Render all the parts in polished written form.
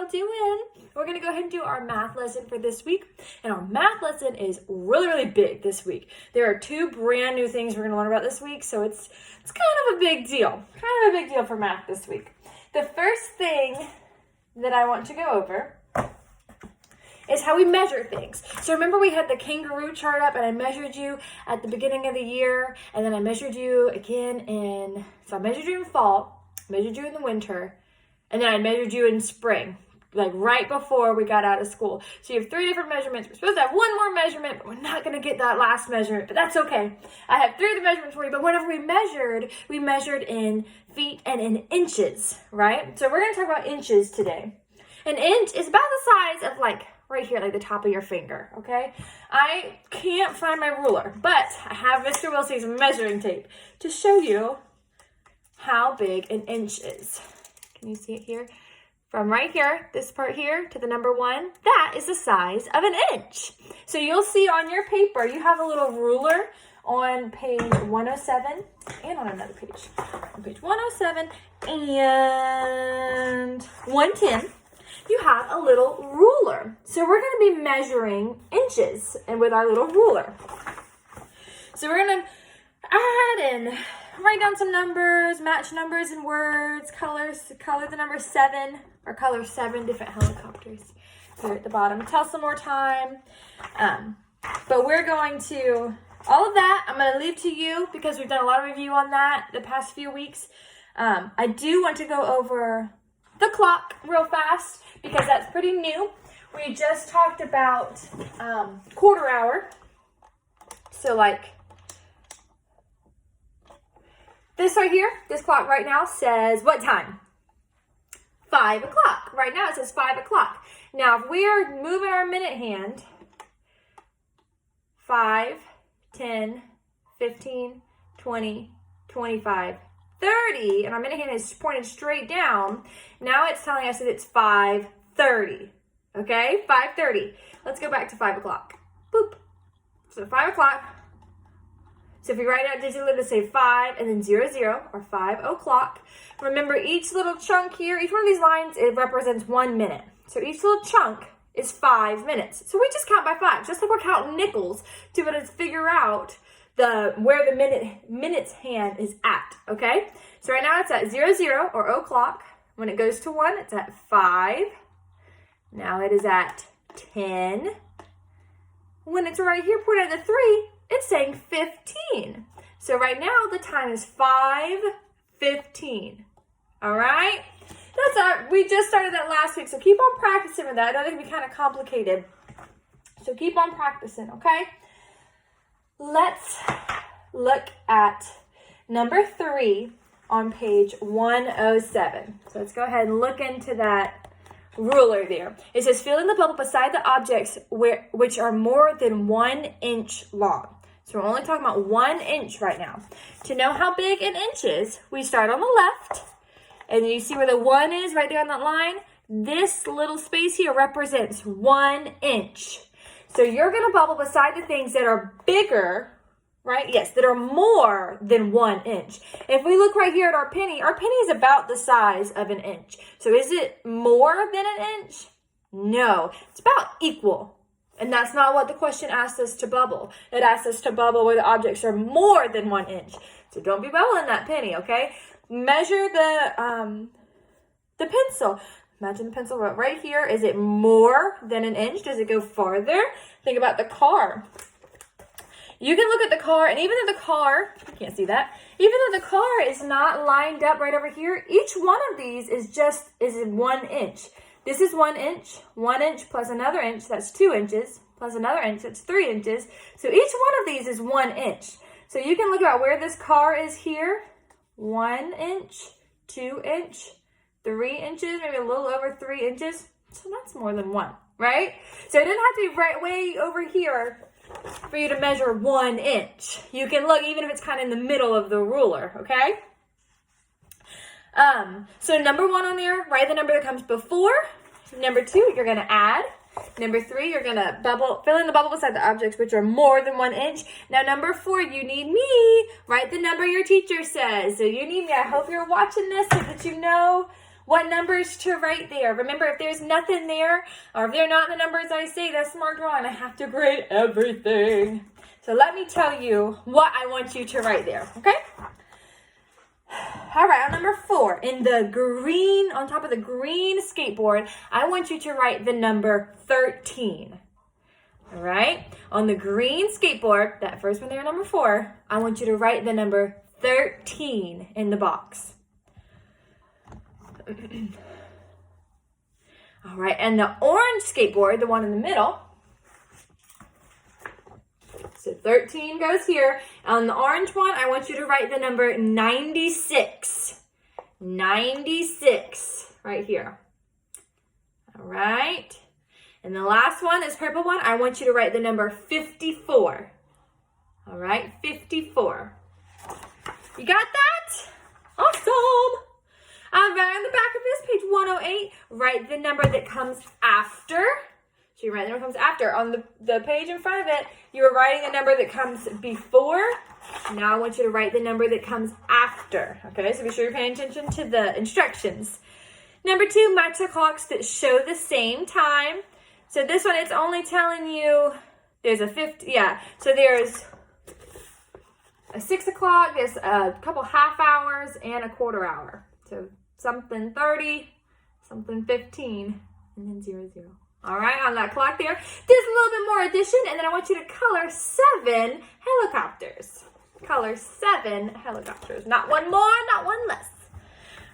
y'all doing? We're going to go ahead and do our math lesson for this week. And our math lesson is really, really big this week. There are 2 brand new things we're going to learn about this week. So it's kind of a big deal. Kind of a big deal for math this week. The first thing that I want to go over is how we measure things. So remember we had the kangaroo chart up and I measured you at the beginning of the year, and then I measured you again so I measured you in fall, measured you in the winter, and then I measured you in spring, like right before we got out of school. So you have 3 different measurements. We're supposed to have 1 more measurement, but we're not gonna get that last measurement, but that's okay. I have 3 other measurements for you, but whenever we measured in feet and in inches, right? So we're gonna talk about inches today. An inch is about the size of like right here, like the top of your finger, okay? I can't find my ruler, but I have Mr. Wilsey's measuring tape to show you how big an inch is. Can you see it here? From right here, this part here, to the number 1, that is the size of an inch. So you'll see on your paper, you have a little ruler on page 107 and on another page. On page 107 and 110. You have a little ruler. So we're going to be measuring inches and with our little ruler. So we're going to add and write down some numbers, match numbers and words, color the number 7, or color 7 different helicopters here at the bottom. Tell some more time. But we're going to, all of that, I'm going to leave to you because we've done a lot of review on that the past few weeks. I do want to go over the clock real fast because that's pretty new. We just talked about quarter hour. So like this right here, this clock right now says what time? 5 o'clock. Right now it says 5 o'clock. Now if we're moving our minute hand, 5, 10, 15, 20, 25, 30, and our minute hand is pointed straight down. Now it's telling us that it's 5:30. Okay, 5:30. Let's go back to 5 o'clock. Boop. So 5 o'clock. So if you write out digitally to say 5 and then 00 or 5 o'clock. Remember each little chunk here, each one of these lines, it represents 1 minute. So each little chunk is 5 minutes. So we just count by 5, just like we're counting nickels to be able to figure out where the minutes hand is at, okay? So right now it's at 00 or o'clock. When it goes to 1, it's at 5. Now it is at 10. When it's right here pointed at the 3, it's saying 15. So right now the time is 5:15. All right? We just started that last week, so keep on practicing with that. I know that can be kind of complicated. So keep on practicing, okay? Let's look at number 3 on page 107. So let's go ahead and look into that ruler there. It says, fill in the bubble beside the objects which are more than 1 inch long. So we're only talking about 1 inch right now. To know how big an inch is, we start on the left. And you see where the 1 is right there on that line? This little space here represents 1 inch. So you're going to bubble beside the things that are bigger, right? Yes, that are more than 1 inch. If we look right here at our penny is about the size of an inch. So is it more than an inch? No, it's about equal. And that's not what the question asked us to bubble. It asked us to bubble where the objects are more than 1 inch. So don't be bubbling that penny, okay? Measure the pencil. Imagine the pencil right here. Is it more than an inch? Does it go farther? Think about the car. You can look at the car, and even though the car, you can't see that, even though the car is not lined up right over here, each one of these is in 1 inch. This is 1 inch. 1 inch plus another inch, that's 2 inches, plus another inch, that's 3 inches. So each one of these is 1 inch. So you can look at where this car is here. 1 inch, 2 inch, 3 inches, maybe a little over 3 inches. So that's more than 1, right? So it doesn't have to be right way over here for you to measure 1 inch. You can look even if it's kind of in the middle of the ruler, okay? So number 1 on there, write the number that comes before. Number 2, you're going to add. Number 3, you're going to fill in the bubble beside the objects which are more than 1 inch. Now, number 4, you need me. Write the number your teacher says. So you need me. I hope you're watching this so that you know what numbers to write there. Remember, if there's nothing there, or if they're not the numbers I say, that's marked wrong. I have to grade everything. So let me tell you what I want you to write there, okay? All right, on number 4, in the green, on top of the green skateboard, I want you to write the number 13. All right, on the green skateboard, that first one there, number 4, I want you to write the number 13 in the box. All right, and the orange skateboard, the one in the middle, so 13 goes here. On the orange one, I want you to write the number 96. 96 right here. All right. And the last one, this purple one, I want you to write the number 54. All right, 54. You got that? Awesome. All right, on the back of this, page 108, write the number that comes after. So you write the number that comes after. On the page in front of it, you were writing the number that comes before. Now I want you to write the number that comes after. Okay, so be sure you're paying attention to the instructions. Number 2, match the clocks that show the same time. So this one, it's only telling you there's a 50, so there's a 6 o'clock, there's a couple half hours, and a quarter hour. So something 30, something 15, and then 00. All right, on that clock there. There's a little bit more addition, and then I want you to color 7 helicopters. Color 7 helicopters. Not one more, not one less.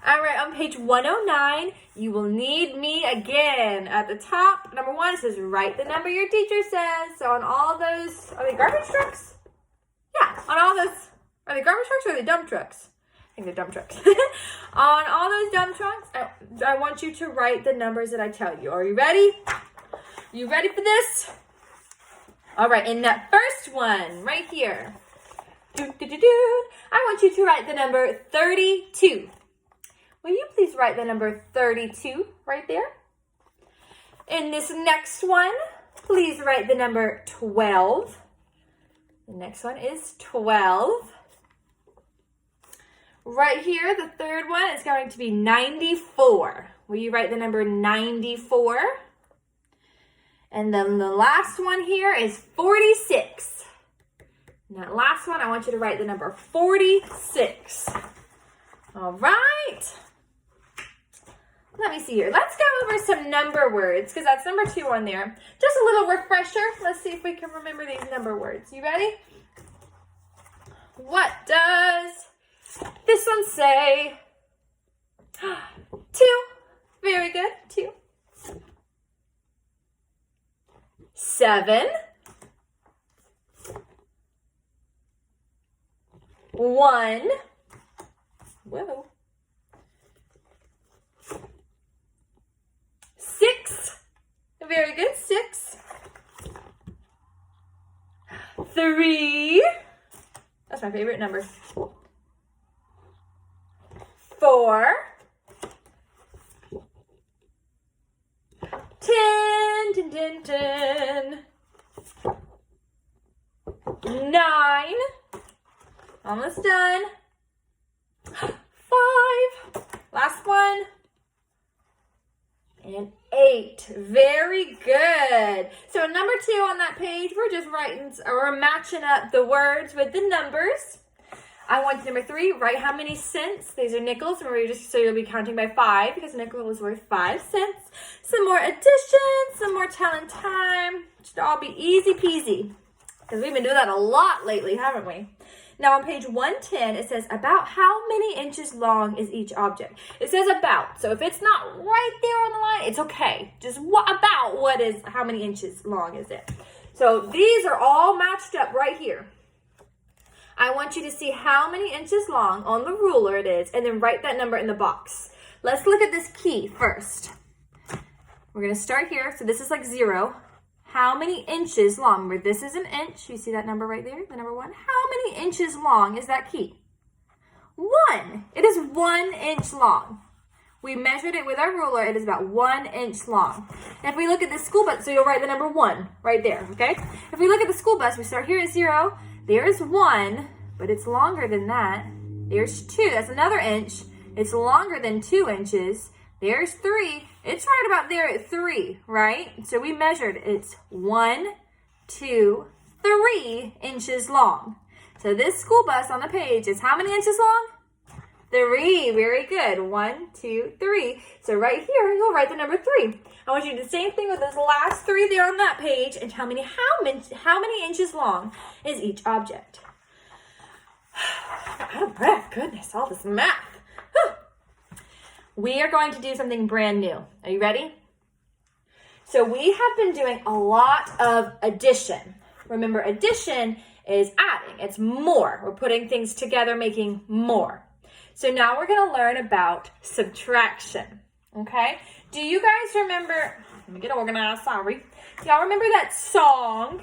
All right, on page 109, you will need me again. At the top, number 1, it says write the number your teacher says. So on all those, are they garbage trucks? Yeah, on all those, are they garbage trucks or are they dump trucks? I think they're dump trucks. On all those dump trucks, I want you to write the numbers that I tell you. Are you ready? You ready for this? All right, in that first one, right here, I want you to write the number 32. Will you please write the number 32 right there? In this next one, please write the number 12. The next one is 12. Right here, the third one is going to be 94. Will you write the number 94? And then the last one here is 46. And that last one, I want you to write the number 46. All right. Let me see here. Let's go over some number words because that's number 2 on there. Just a little refresher. Let's see if we can remember these number words. You ready? What does this one say? 2. Very good. 2. 7. 1. Whoa. 6. Very good. 6. 3. That's my favorite number. 4. 10. 9. Almost done. 5. Last one. And 8. Very good. So number 2 on that page, we're just writing, or we're matching up the words with the numbers. I want number 3, write how many cents. These are nickels. Remember, so you'll be counting by 5 because a nickel is worth 5 cents. Some more addition, some more telling time. Should all be easy peasy because we've been doing that a lot lately, haven't we? Now on page 110, it says about how many inches long is each object. It says about, so if it's not right there on the line, it's okay. Just how many inches long is it? So these are all matched up right here. I want you to see how many inches long on the ruler it is, and then write that number in the box. Let's look at this key first. We're gonna start here, so this is like 0. How many inches long? Remember, this is an inch. You see that number right there, the number 1? How many inches long is that key? 1. It is 1 inch long. We measured it with our ruler. It is about 1 inch long. And if we look at the school bus, so you'll write the number 1 right there, okay? If we look at the school bus, we start here at 0. There's 1, but it's longer than that. There's 2. That's another inch. It's longer than 2 inches. There's 3. It's right about there at 3, right? So we measured. It's 1, 2, 3 inches long. So this school bus on the page is how many inches long? 3. Very good. 1, 2, 3. So right here, you'll write the number 3. I want you to do the same thing with those last 3 there on that page and tell me how many inches long is each object. I'm out of breath. Goodness, all this math. Whew. We are going to do something brand new. Are you ready? So we have been doing a lot of addition. Remember, addition is adding. It's more. We're putting things together, making more. So now we're going to learn about subtraction, okay? Do you guys remember, let me get organized, sorry. Do y'all remember that song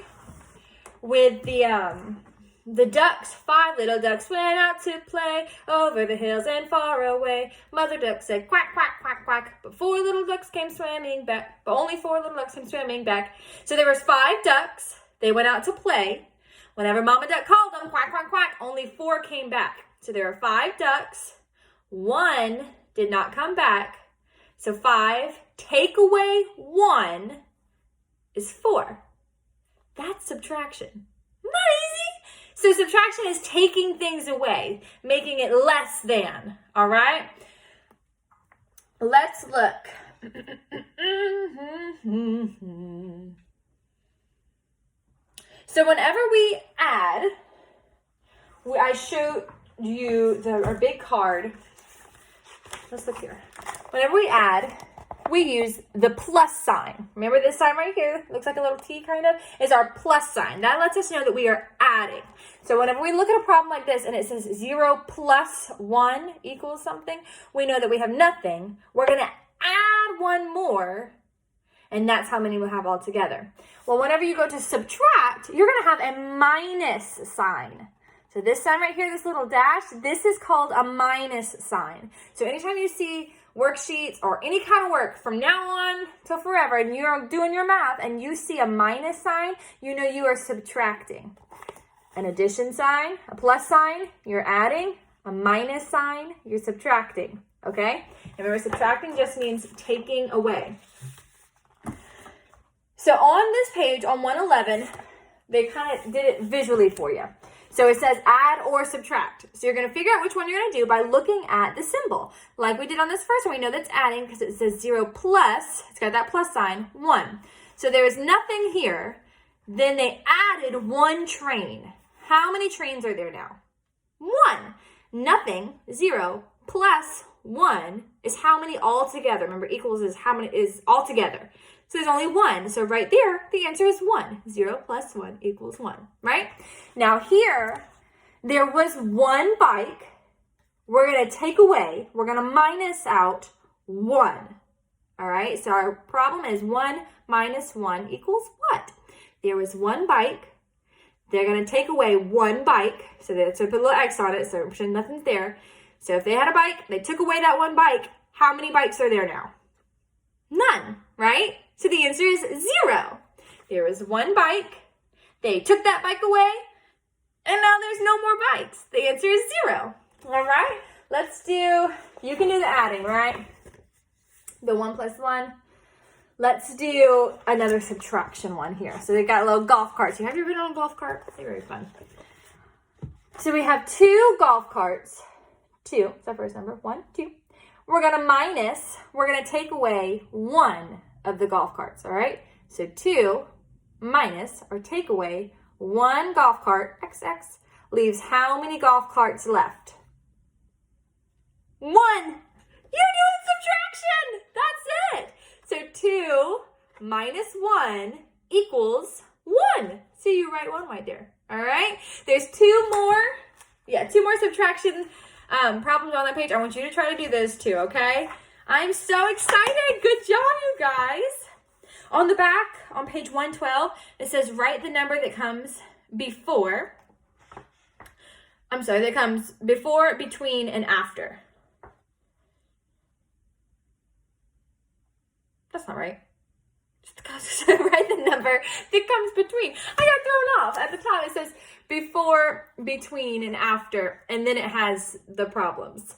with the ducks? 5 little ducks went out to play over the hills and far away. Mother duck said quack, quack, quack, quack. But 4 little ducks came swimming back. But only 4 little ducks came swimming back. So there was 5 ducks. They went out to play. Whenever Mama Duck called them, quack, quack, quack, only 4 came back. So there are 5 ducks. 1 did not come back. So 5 take away 1 is 4. That's subtraction. Isn't that easy? So subtraction is taking things away, making it less than. All right? Let's look. So whenever we add, I show you our big card. Let's look here. Whenever we add, we use the plus sign. Remember this sign right here? Looks like a little T kind of. Is our plus sign. That lets us know that we are adding. So whenever we look at a problem like this and it says 0 plus 1 equals something, we know that we have nothing. We're going to add 1 more, and that's how many we'll have all together. Well, whenever you go to subtract, you're going to have a minus sign. So this sign right here, this little dash, this is called a minus sign. So anytime you see worksheets or any kind of work from now on till forever and you're doing your math and you see a minus sign, you know you are subtracting. An addition sign, a plus sign, you're adding. A minus sign, you're subtracting. Okay? And remember, subtracting just means taking away. So on this page, on 111, they kind of did it visually for you. So it says add or subtract. So you're going to figure out which one you're going to do by looking at the symbol. Like we did on this first one, we know that's adding because it says 0 plus, it's got that plus sign, 1. So there is nothing here. Then they added 1 train. How many trains are there now? 1. Nothing, 0, plus 1 is how many altogether. Remember, equals is how many is altogether. So there's only 1. So right there, the answer is 1. 0 plus 1 equals 1, right? Now here, there was 1 bike. We're going to take away, we're going to minus out 1. All right, so our problem is 1 minus 1 equals what? There was 1 bike. They're going to take away 1 bike. So they put a little X on it, so pretend nothing's there. So if they had a bike, they took away that 1 bike. How many bikes are there now? None, right? So the answer is 0. There was 1 bike. They took that bike away. And now there's no more bikes. The answer is 0. All right? Let's do, you can do the adding, right? The 1 plus 1. Let's do another subtraction one here. So they've got little golf carts. Have you ever been on a golf cart? They're very fun. So we have 2 golf carts. 2. That's our first number. 1, 2. We're going to minus. We're going to take away 1 of the golf carts. All right? So 2 minus or take away 1 golf cart, XX, leaves how many golf carts left? 1. You're doing subtraction. That's it. So 2 minus 1 equals 1. So you write 1 right there. All right. There's 2 more. Yeah, 2 more subtraction problems on that page. I want you to try to do those 2, okay? I'm so excited. Good job, you guys. On the back, on page 112, it says write the number that comes before. That comes before, between, and after. That's not right. Just write the number that comes between. I got thrown off. At the top, it says before, between, and after, and then it has the problems.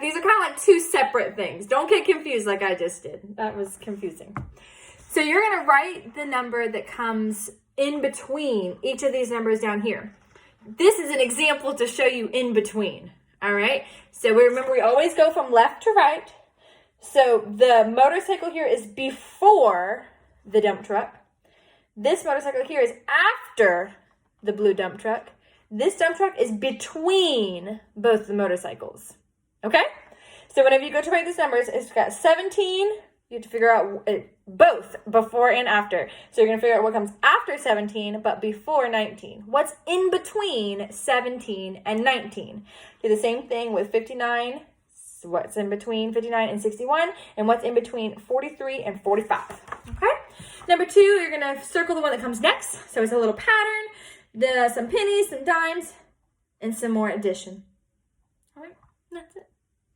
These are kind of like two separate things. Don't get confused like I just did. That was confusing. So you're going to write the number that comes in between each of these numbers down here. This is an example to show you in between. All right. So remember, we always go from left to right. So the motorcycle here is before the dump truck. This motorcycle here is after the blue dump truck. This dump truck is between both the motorcycles. Okay? So whenever you go to write these numbers, it's got 17. You have to figure out both before and after. So you're going to figure out what comes after 17, but before 19. What's in between 17 and 19? Do the same thing with 59. So what's in between 59 and 61? And what's in between 43 and 45? Okay? Number 2, you're going to circle the one that comes next. So it's a little pattern, some pennies, some dimes, and some more addition. All right? That's it.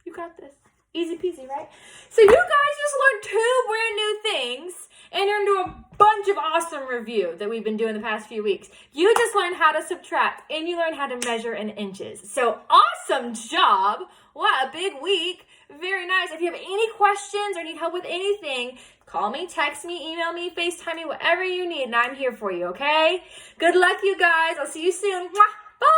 You got this. Easy peasy, right? So you guys just learned 2 brand new things, and you're into a bunch of awesome review that we've been doing the past few weeks. You just learned how to subtract, and you learned how to measure in inches. So awesome job. What a big week. Very nice. If you have any questions or need help with anything, call me, text me, email me, FaceTime me, whatever you need, and I'm here for you, okay? Good luck, you guys. I'll see you soon. Bye.